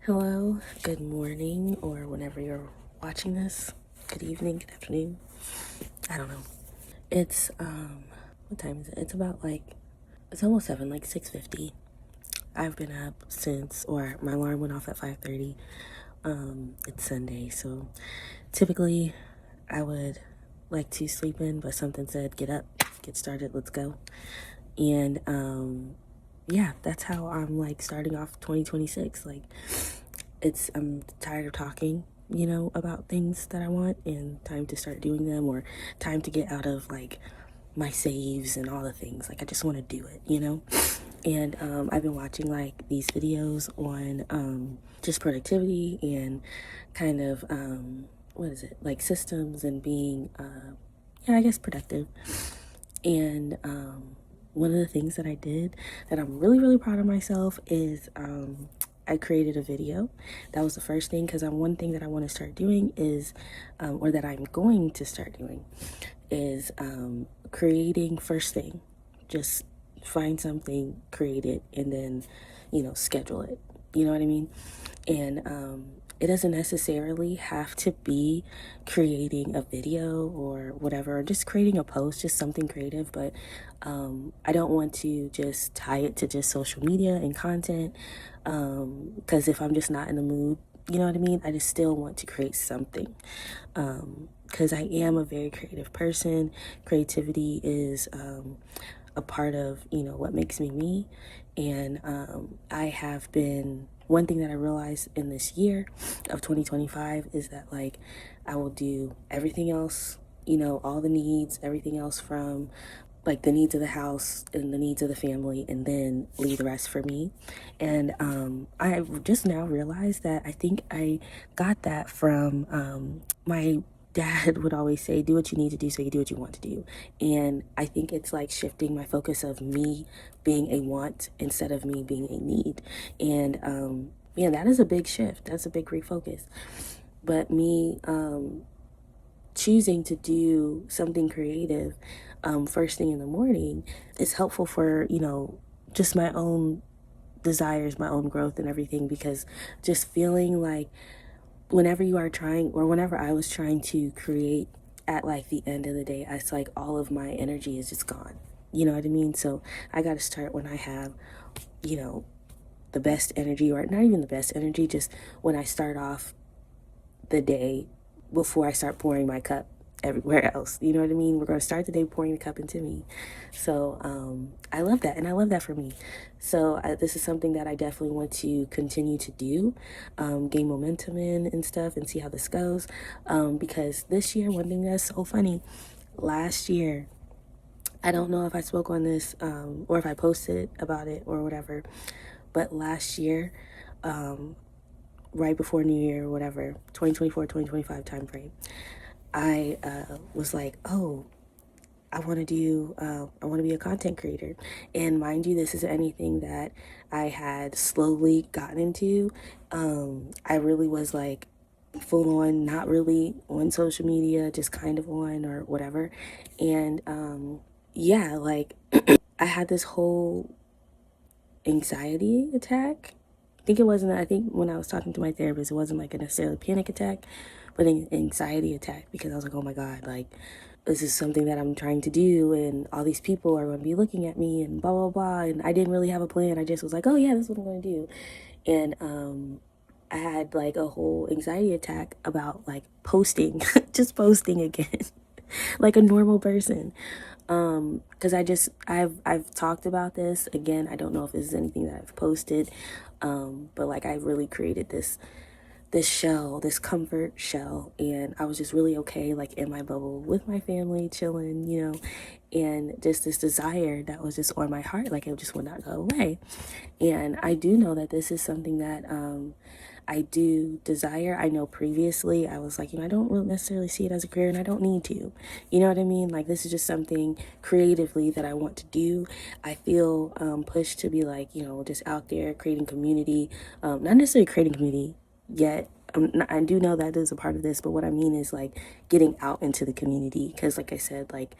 Hello, good morning, or whenever you're watching this. Good evening, good afternoon. I don't know. It's what time is it? It's about it's almost 7, like 6:50. I've been up since, or my alarm went off at 5:30. It's Sunday, so typically I would like to sleep in, but something said get up, get started, let's go. And yeah, that's how I'm like starting off 2026. I'm tired of talking, about things that I want, and time to start doing them, or time to get out of like my saves and all the things. Like I just want to do it. And I've been watching like these videos on just productivity and kind of what is it, like systems and being yeah, I guess productive. And one of the things that I did that I'm really, really proud of myself is I created a video. That was the first thing, because one thing that I want to start doing is, or that I'm going to start doing, is creating first thing. Just find something, create it, and then, schedule it. You know what I mean? And it doesn't necessarily have to be creating a video or whatever, or just creating a post, just something creative. But I don't want to just tie it to just social media and content, because if I'm just not in the mood, you know what I mean, I just still want to create something, because I am a very creative person. Creativity is a part of, what makes me me. And I have been, one thing that I realized in this year of 2025 is that like I will do everything else, all the needs, everything else, from like the needs of the house and the needs of the family, and then leave the rest for me. And I just now realized that I think I got that from my dad would always say, do what you need to do so you do what you want to do. And I think it's like shifting my focus of me being a want instead of me being a need. And yeah, that is a big shift. That's a big refocus. But me choosing to do something creative first thing in the morning is helpful for, just my own desires, my own growth and everything, because just feeling like whenever you are trying, or whenever I was trying to create at like the end of the day, it's like all of my energy is just gone. You know what I mean? So I got to start when I have, you know, the best energy, or not even the best energy, just when I start off the day before I start pouring my cup everywhere else. You know what I mean? We're going to start the day pouring the cup into me. So I love that. And I love that for me. So this is something that I definitely want to continue to do, gain momentum in and stuff, and see how this goes. Because this year, one thing that's so funny, last year, I don't know if I spoke on this or if I posted about it or whatever, but last year, right before New Year or whatever, 2024, 2025 time frame, I was like, oh, I want to be a content creator. And mind you, this is anything that I had slowly gotten into. I really was like full on, not really on social media, just kind of on or whatever. And yeah, like I had this whole anxiety attack. I think when I was talking to my therapist, it wasn't like a necessarily panic attack, but an anxiety attack, because I was like, oh my God, like this is something that I'm trying to do, and all these people are going to be looking at me and blah, blah, blah. And I didn't really have a plan. I just was like, oh yeah, this is what I'm going to do. And I had like a whole anxiety attack about like posting, just posting again, like a normal person. Because I've talked about this again. I don't know if this is anything that I've posted, but like I really created this shell, this comfort shell, and I was just really okay, like in my bubble with my family, chilling, and just this desire that was just on my heart, like it just would not go away. And I do know that this is something that I do desire. I know previously I was like, I don't really necessarily see it as a career, and I don't need to. You know what I mean? Like this is just something creatively that I want to do. I feel pushed to be like, just out there creating community, not necessarily creating community yet. I do know that is a part of this, but what I mean is like getting out into the community, because like I said, like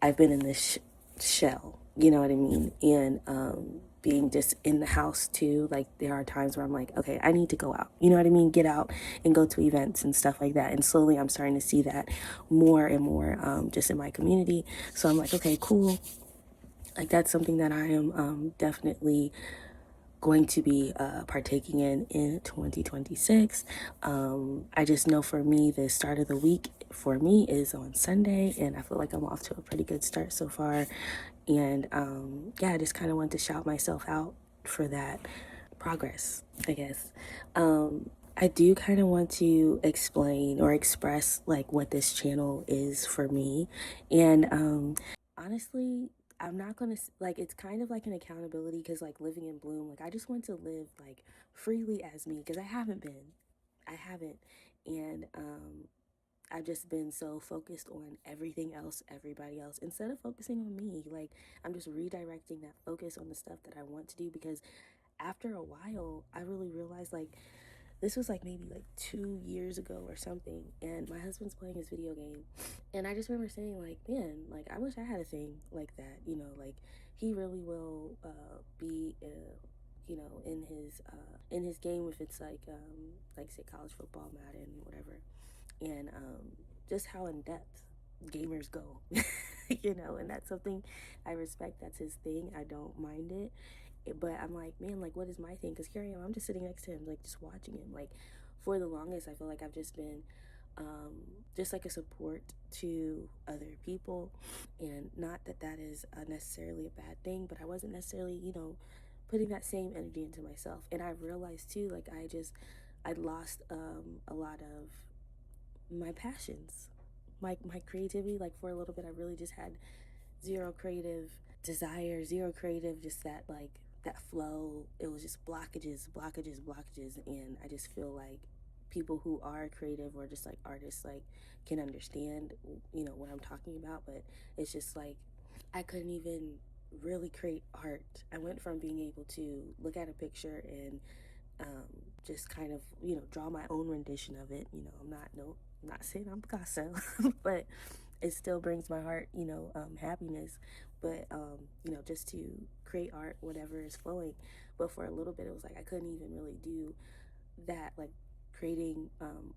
I've been in this shell, you know what I mean? And being just in the house too. Like there are times where I'm like, okay, I need to go out. You know what I mean? Get out and go to events and stuff like that. And slowly I'm starting to see that more and more just in my community. So I'm like, okay, cool. Like that's something that I am definitely going to be partaking in 2026. I just know for me, the start of the week for me is on Sunday, and I feel like I'm off to a pretty good start so far. And yeah, I just kind of want to shout myself out for that progress, I guess. I do kind of want to explain or express like what this channel is for me. And honestly, I'm not gonna like, it's kind of like an accountability because like living in bloom, like I just want to live like freely as me because I haven't. And I've just been so focused on everything else, everybody else, instead of focusing on me. Like, I'm just redirecting that focus on the stuff that I want to do because after a while, I really realized like this was like maybe like 2 years ago or something, and my husband's playing his video game, and I just remember saying like, man, like I wish I had a thing like that, you know, like he really will be you know, in his game if it's like say college football, Madden, whatever, and just how in depth gamers go, you know, and that's something I respect. That's his thing. I don't mind it. But I'm like, man, like, what is my thing? Because here I am, I'm just sitting next to him, like, just watching him. Like, for the longest, I feel like I've just been just like a support to other people. And not that that is necessarily a bad thing, but I wasn't necessarily, you know, putting that same energy into myself. And I realized too, like, I lost a lot of my passions, my creativity. Like for a little bit I really just had zero creative desire, zero creative, just that like that flow. It was just blockages, and I just feel like people who are creative or just like artists like can understand, you know, what I'm talking about. But it's just like I couldn't even really create art. I went from being able to look at a picture and just kind of, you know, draw my own rendition of it. You know, I'm not saying I'm Picasso, but it still brings my heart, you know, happiness. But you know, just to create art, whatever is flowing. But for a little bit, it was like I couldn't even really do that, like creating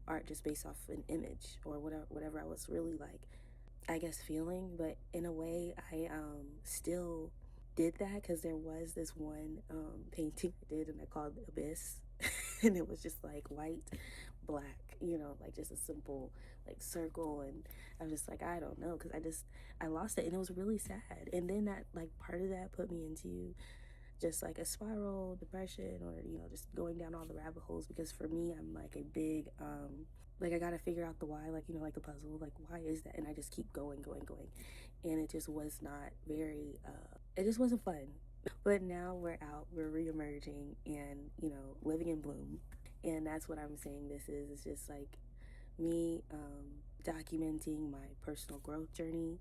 art just based off an image or whatever I was really like, I guess, feeling. But in a way, I still did that because there was this one painting I did, and I called it Abyss, and it was just like white, black, you know, like just a simple like circle, and I was just like, I don't know, because I lost it, and it was really sad. And then that like part of that put me into just like a spiral depression, or you know, just going down all the rabbit holes, because for me, I'm like a big like I gotta figure out the why, like, you know, like a puzzle, like why is that, and I just keep going, and it just was not very it just wasn't fun. But now we're out, we're re-emerging, and you know, living in bloom. And that's what I'm saying this is. It's just like me documenting my personal growth journey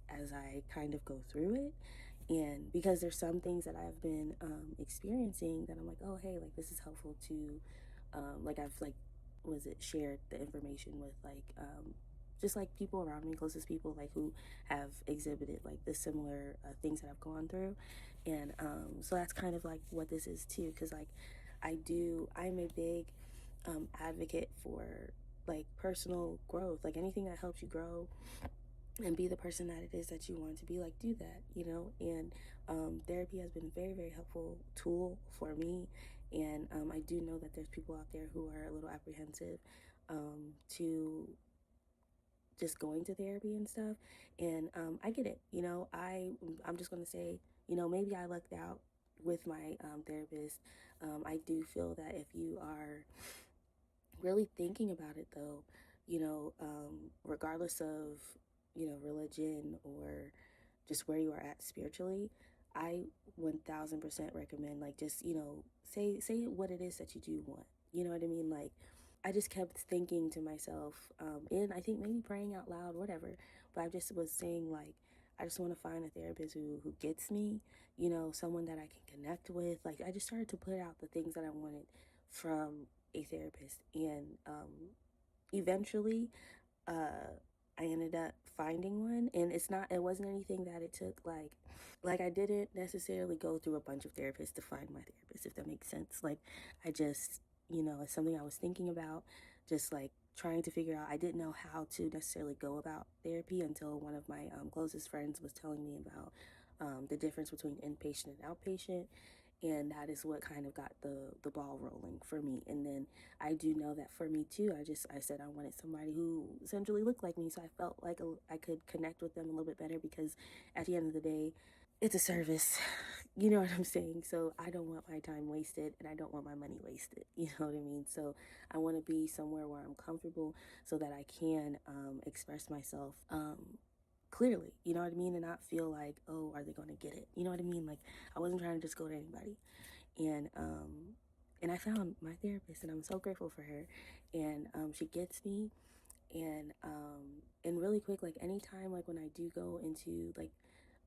as I kind of go through it. And because there's some things that I've been experiencing that I'm like, oh hey, like this is helpful to like I've like was it shared the information with like just like people around me, closest people, like who have exhibited like the similar things that I've gone through. And so that's kind of like what this is too, because like I'm a big advocate for like personal growth, like anything that helps you grow and be the person that it is that you want to be, like do that, you know. And therapy has been a very very helpful tool for me. And I do know that there's people out there who are a little apprehensive to just going to therapy and stuff. And I get it, you know. I'm just gonna say, you know, maybe I lucked out with my therapist. I do feel that if you are really thinking about it though, you know, regardless of, you know, religion or just where you are at spiritually, I 1000% recommend like just, you know, say what it is that you do want. You know what I mean? Like I just kept thinking to myself, and I think maybe praying out loud, whatever. But I just was saying like, I just want to find a therapist who gets me, you know, someone that I can connect with. Like I just started to put out the things that I wanted from a therapist, and eventually, uh, I ended up finding one, and it wasn't anything that it took like I didn't necessarily go through a bunch of therapists to find my therapist, if that makes sense. Like I just, it's something I was thinking about, just like trying to figure out. I didn't know how to necessarily go about therapy until one of my closest friends was telling me about the difference between inpatient and outpatient, and that is what kind of got the ball rolling for me. And then I do know that for me too, I said I wanted somebody who essentially looked like me, so I felt like I could connect with them a little bit better, because at the end of the day, it's a service. You know what I'm saying? So I don't want my time wasted, and I don't want my money wasted. You know what I mean? So I want to be somewhere where I'm comfortable, so that I can express myself clearly, you know what I mean, and not feel like, oh, are they going to get it? You know what I mean? Like I wasn't trying to just go to anybody. And I found my therapist, and I'm so grateful for her. And she gets me, and really quick, like anytime, like when I do go into like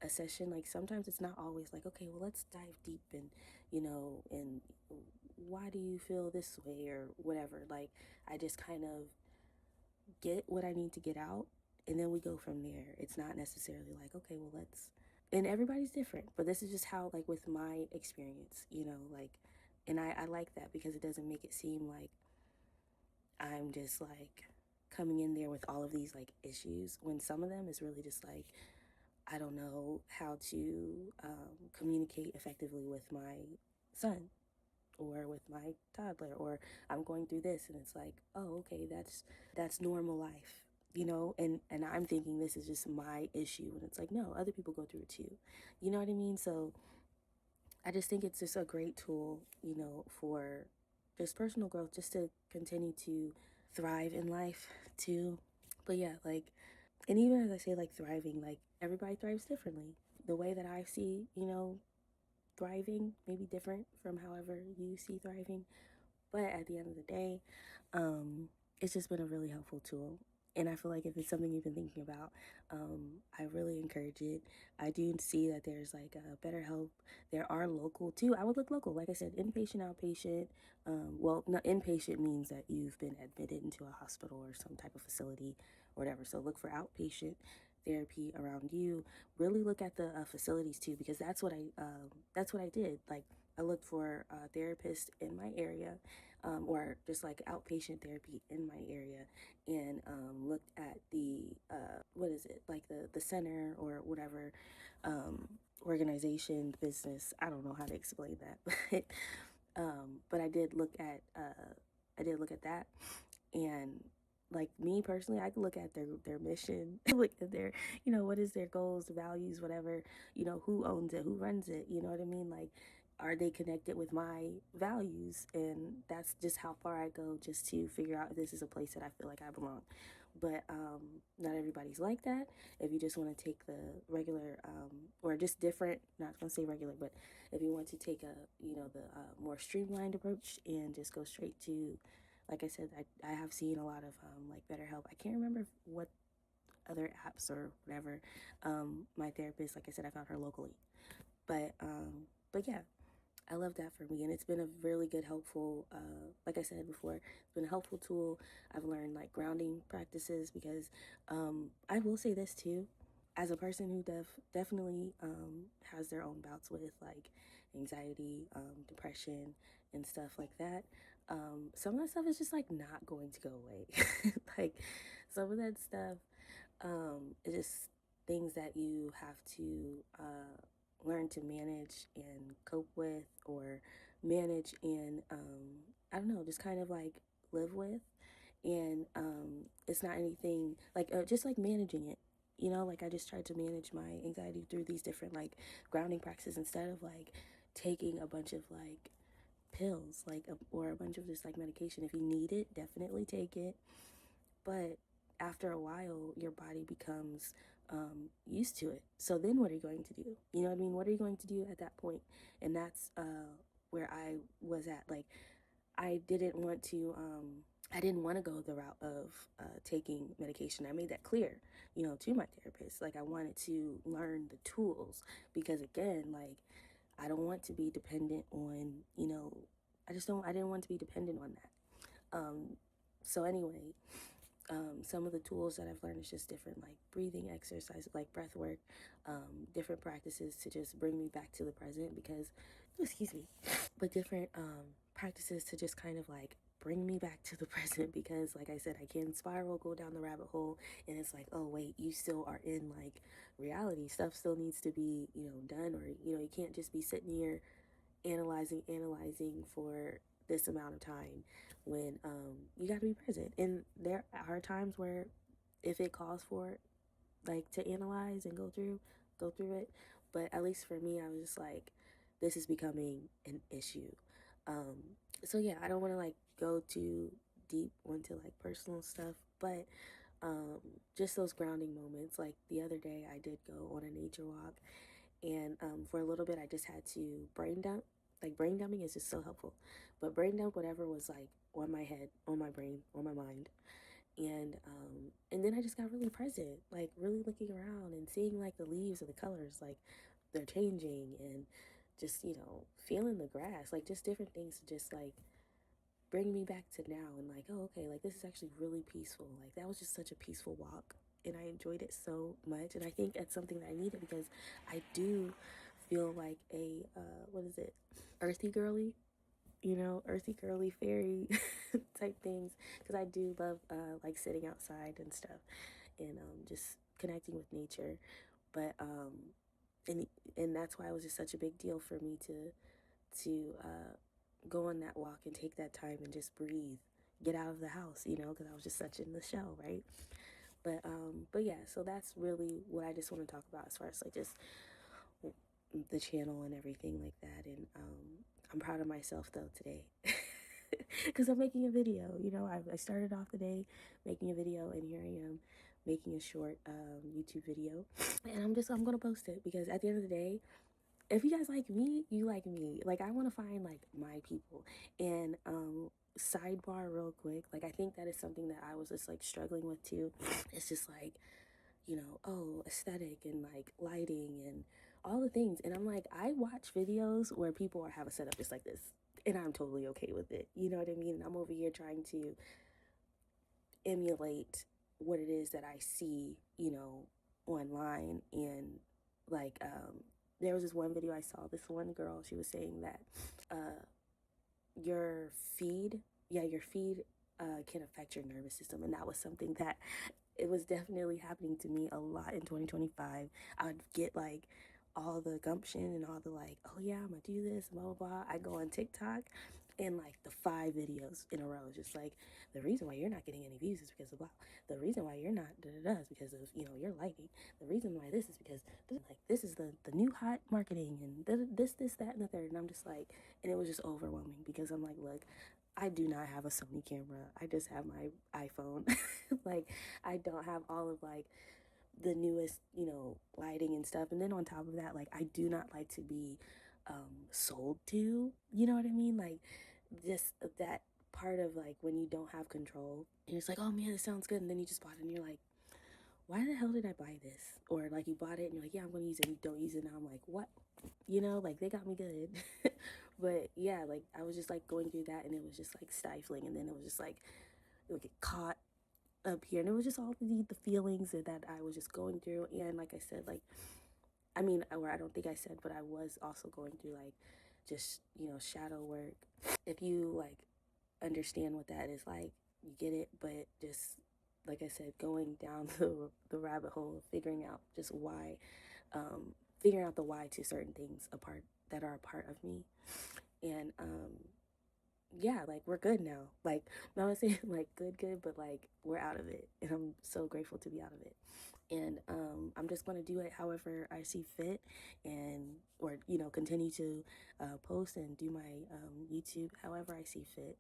a session, like sometimes it's not always like, okay, well, let's dive deep, and and why do you feel this way or whatever. Like I just kind of get what I need to get out, and then we go from there. It's not necessarily like, okay, well, let's, and everybody's different, but this is just how, like, with my experience, like, and I like that, because it doesn't make it seem like I'm just like coming in there with all of these like issues, when some of them is really just like, I don't know how to communicate effectively with my son, or with my toddler, or I'm going through this, and it's like, oh, okay, that's normal life, and I'm thinking this is just my issue, and it's like, no, other people go through it too. You know what I mean? So I just think it's just a great tool, for just personal growth, just to continue to thrive in life too. But yeah, like, and even as I say, like, thriving, like, everybody thrives differently. The way that I see, thriving may be different from however you see thriving. But at the end of the day, it's just been a really helpful tool. And I feel like if it's something you've been thinking about, I really encourage it. I do see that there's like a BetterHelp. There are local too. I would look local. Like I said, inpatient, outpatient. Well, no, inpatient means that you've been admitted into a hospital or some type of facility or whatever. So look for outpatient therapy around you. Really look at the facilities too, because that's what I did. Like I looked for a therapist in my area, or just like outpatient therapy in my area, and looked at the what is it, like the center or whatever organization, business. I don't know how to explain that, but I did look at that, and like me personally, I could look at their mission, look at their, what is their goals, values, whatever, who owns it, who runs it, you know what I mean? Like, are they connected with my values? And that's just how far I go, just to figure out if this is a place that I feel like I belong. But not everybody's like that. If you just want to take the regular, or just different, not gonna say regular, but if you want to take the more streamlined approach, and just go straight to, like I said, I have seen a lot of like BetterHelp. I can't remember what other apps or whatever. My therapist, like I said, I found her locally. But yeah, I love that for me, and it's been a really good, helpful, like I said before, it's been a helpful tool. I've learned like grounding practices, because I will say this too, as a person who definitely has their own bouts with like anxiety, depression, and stuff like that. Some of that stuff is just like not going to go away. Like some of that stuff is just things that you have to learn to manage and cope with, or manage and I don't know, just kind of like live with. And it's not anything like just like managing it. Like I just tried to manage my anxiety through these different like grounding practices, instead of like taking a bunch of like pills, like or a bunch of just like medication. If you need it, definitely take it, but after a while your body becomes used to it. So then what are you going to do? You know what I mean? What are you going to do at that point? And that's where I was at. Like I didn't want to go the route of taking medication. I made that clear, to my therapist. Like I wanted to learn the tools, because again, like I don't want to be dependent on, I didn't want to be dependent on that. So anyway, Some of the tools that I've learned is just different, like breathing exercise, like breath work, different practices to just bring me back to the present because, excuse me, but different practices to just kind of like bring me back to the present because like I said, I can spiral, go down the rabbit hole, and it's like, oh wait, you still are in like reality. Stuff still needs to be, done, or you can't just be sitting here analyzing for this amount of time when you got to be present. And there are times where if it calls for like to analyze and go through it, but at least for me, I was just like, this is becoming an issue. So yeah, I don't want to like go too deep into like personal stuff, but just those grounding moments. Like the other day I did go on a nature walk, and for a little bit I just had to brain dump. Like brain dumping is just so helpful, but brain dump whatever was like on my head, on my brain, on my mind. And then I just got really present, like really looking around and seeing like the leaves or the colors, like they're changing, and just feeling the grass, like just different things to just like bring me back to now, and like, oh okay, like this is actually really peaceful. Like that was just such a peaceful walk, and I enjoyed it so much, and I think that's something that I needed because I do feel like a what is it, earthy girly, earthy girly fairy type things, because I do love like sitting outside and stuff, and just connecting with nature. But and that's why it was just such a big deal for me to go on that walk and take that time and just breathe, get out of the house, because I was just such in the shell, right? But yeah, so that's really what I just want to talk about as far as like just the channel and everything like that. And I'm proud of myself though today because I'm making a video. I started off the day making a video, and here I am making a short YouTube video, and I'm gonna post it because at the end of the day, if you guys like me, you like me. Like I want to find like my people. And sidebar real quick, like I think that is something that I was just like struggling with too. It's just like, oh, aesthetic and like lighting and all the things. And I'm like, I watch videos where people have a setup just like this, and I'm totally okay with it. You know what I mean? And I'm over here trying to emulate what it is that I see, online. And like, there was this one video I saw, this one girl, she was saying that your feed, yeah, your feed can affect your nervous system. And that was something that it was definitely happening to me a lot in 2025. I would get like all the gumption and all the like, oh yeah, I'm gonna do this, blah blah blah. I go on TikTok, and like the 5 videos in a row is just like, the reason why you're not getting any views is because of blah. The reason why you're not da da da is because of your lighting. The reason why this is because like this is the new hot marketing, and this that and the third. And I'm just like, and it was just overwhelming because I'm like, look, I do not have a Sony camera. I just have my iPhone. Like, I don't have all of like the newest, lighting and stuff. And then on top of that, like, I do not like to be sold to, you know what I mean? Like, just that part of like when you don't have control. And it's like, oh man, this sounds good. And then you just bought it and you're like, why the hell did I buy this? Or like you bought it and you're like, yeah, I'm gonna use it, and you don't use it. And I'm like, what? Like they got me good. But yeah, like I was just like going through that, and it was just like stifling. And then it was just like, it would get caught up here, and it was just all the feelings that I was just going through. And like I said, like, I mean, or I don't think I said, but I was also going through like just shadow work. If you like understand what that is like, you get it. But just like I said, going down the rabbit hole of figuring out just why, figuring out the why to certain things apart that are a part of me. And yeah, like we're good now. Like, not to say like good, but like we're out of it, and I'm so grateful to be out of it. And I'm just gonna do it however I see fit, and or continue to post and do my YouTube however I see fit.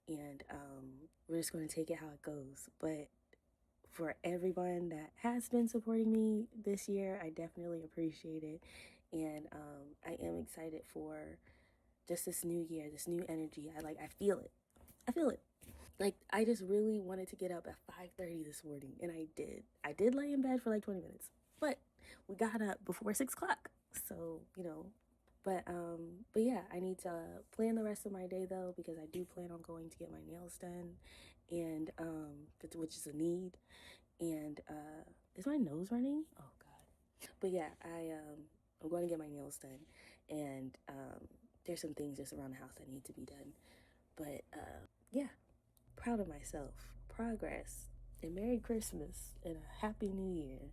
And we're just gonna take it how it goes. But for everyone that has been supporting me this year, I definitely appreciate it. And I am excited for just this new year, this new energy. I feel it. I feel it. Like I just really wanted to get up at 5:30 this morning, and I did. I did lay in bed for like 20 minutes, but we got up before 6 o'clock. So But yeah, I need to plan the rest of my day though, because I do plan on going to get my nails done, and which is a need. And is my nose running? Oh God. But yeah, I'm going to get my nails done, and there's some things just around the house that need to be done. But yeah, proud of myself. Progress. And Merry Christmas and a Happy New Year.